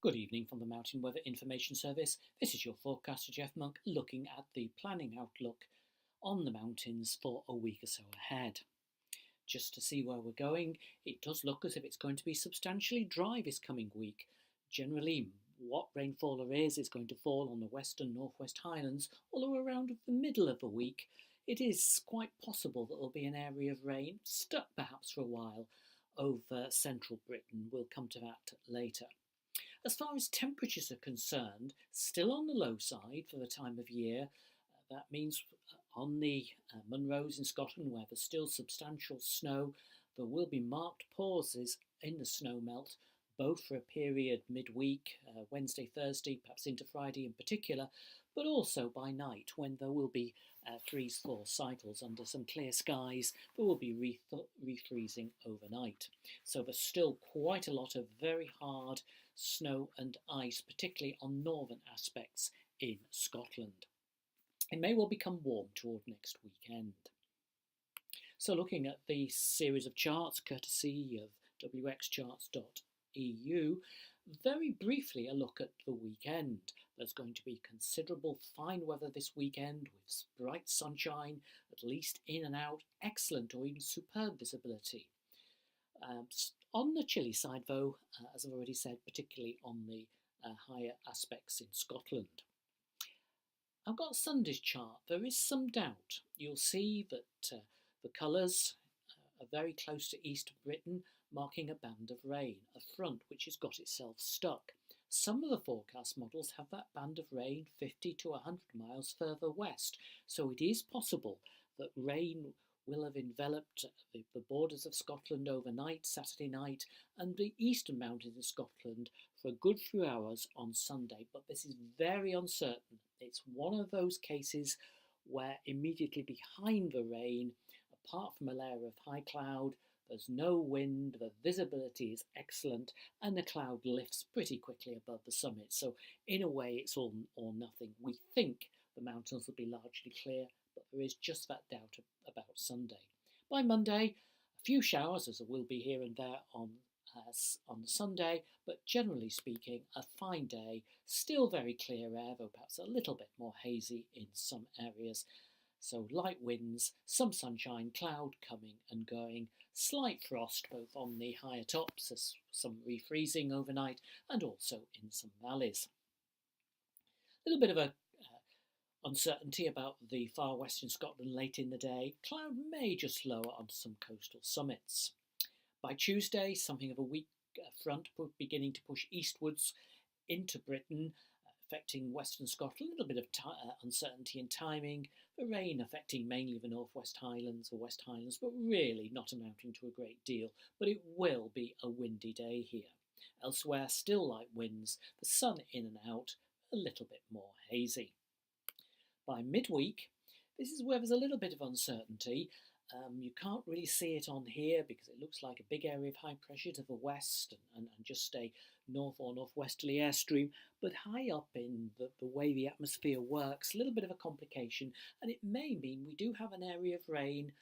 Good evening from the Mountain Weather Information Service. This is your forecaster Jeff Monk looking at the planning outlook on the mountains for a week or so ahead. Just to see where we're going, it does look as if it's going to be substantially dry this coming week. Generally, what rainfall there is going to fall on the western northwest highlands, although around the middle of the week it is quite possible that there'll be an area of rain stuck perhaps for a while over central Britain. We'll come to that later. As far as temperatures are concerned, still on the low side for the time of year. That means on the Munros in Scotland, where there's still substantial snow, there will be marked pauses in the snow melt, both for a period midweek, Wednesday, Thursday, perhaps into Friday in particular, but also by night when there will be freeze-thaw cycles under some clear skies. There will be refreezing overnight. So there's still quite a lot of very hard snow and ice, particularly on northern aspects in Scotland. It may well become warm toward next weekend. So looking at the series of charts courtesy of wxcharts.eu, very briefly a look at the weekend. There's going to be considerable fine weather this weekend with bright sunshine, at least in and out, excellent or even superb visibility. On the chilly side though, as I've already said, particularly on the higher aspects in Scotland. I've got Sunday's chart. There is some doubt. You'll see that the colours are very close to East Britain, marking a band of rain, a front which has got itself stuck. Some of the forecast models have that band of rain 50 to 100 miles further west, so it is possible that rain will have enveloped the borders of Scotland overnight, Saturday night, and the eastern mountains of Scotland for a good few hours on Sunday. But this is very uncertain. It's one of those cases where immediately behind the rain, apart from a layer of high cloud, there's no wind, the visibility is excellent, and the cloud lifts pretty quickly above the summit. So in a way, it's all or nothing. We think the mountains will be largely clear, but there is just that doubt about Sunday. By Monday, a few showers, as there will be here and there on Sunday, but generally speaking, a fine day. Still very clear air, though perhaps a little bit more hazy in some areas. So light winds, some sunshine, cloud coming and going, slight frost both on the higher tops, as some refreezing overnight, and also in some valleys. A little bit of a uncertainty about the far western Scotland late in the day. Cloud may just lower on some coastal summits. By Tuesday, something of a weak front beginning to push eastwards into Britain, affecting western Scotland. A little bit of uncertainty in timing. The rain affecting mainly the northwest highlands or west highlands, but really not amounting to a great deal. But it will be a windy day here. Elsewhere, still light winds, the sun in and out, a little bit more hazy. By midweek, this is where there's a little bit of uncertainty. You can't really see it on here because it looks like a big area of high pressure to the west and just a north or northwesterly airstream, but high up in the way the atmosphere works, a little bit of a complication, and it may mean we do have an area of rain,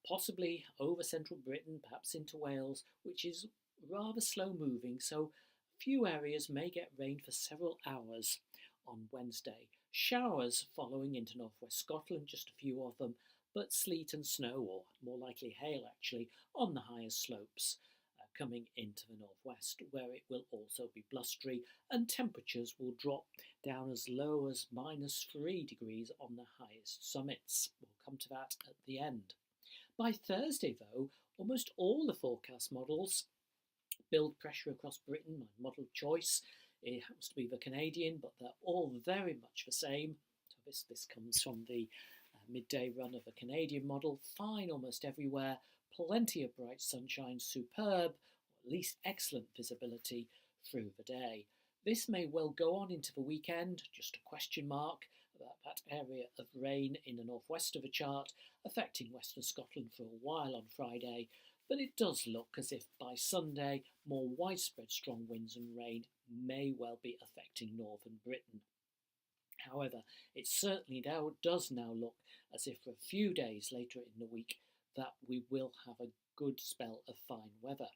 possibly over central Britain, perhaps into Wales, which is rather slow moving, so a few areas may get rain for several hours on Wednesday. Showers following into northwest Scotland, just a few of them, but sleet and snow, or more likely hail actually, on the higher slopes coming into the northwest, where it will also be blustery and temperatures will drop down as low as -3 degrees on the highest summits. We'll come to that at the end. By Thursday though, almost all the forecast models build pressure across Britain. My model of choice, it happens to be the Canadian, but they're all very much the same. So this comes from the midday run of the Canadian model. Fine almost everywhere, plenty of bright sunshine, superb, or at least excellent visibility through the day. This may well go on into the weekend, just a question mark about that area of rain in the northwest of the chart, affecting western Scotland for a while on Friday, but it does look as if by Sunday more widespread strong winds and rain may well be affecting northern Britain. However, it certainly does now look as if for a few days later in the week that we will have a good spell of fine weather.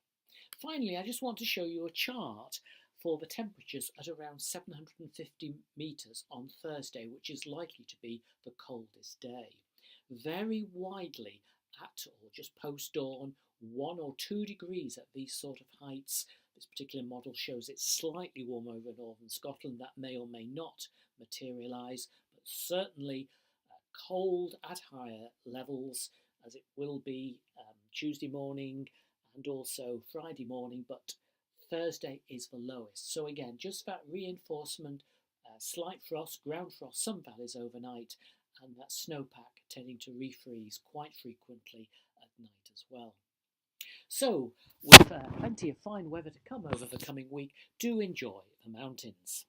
Finally, I just want to show you a chart for the temperatures at around 750 metres on Thursday, which is likely to be the coldest day. Very widely at or just post-dawn, 1 or 2 degrees at these sort of heights. This particular model shows it's slightly warm over northern Scotland. That may or may not materialise, but certainly cold at higher levels, as it will be Tuesday morning and also Friday morning, but Thursday is the lowest. So again, just that reinforcement, slight frost, ground frost, some valleys overnight, and that snowpack tending to refreeze quite frequently at night as well. So, with plenty of fine weather to come over the coming week, do enjoy the mountains.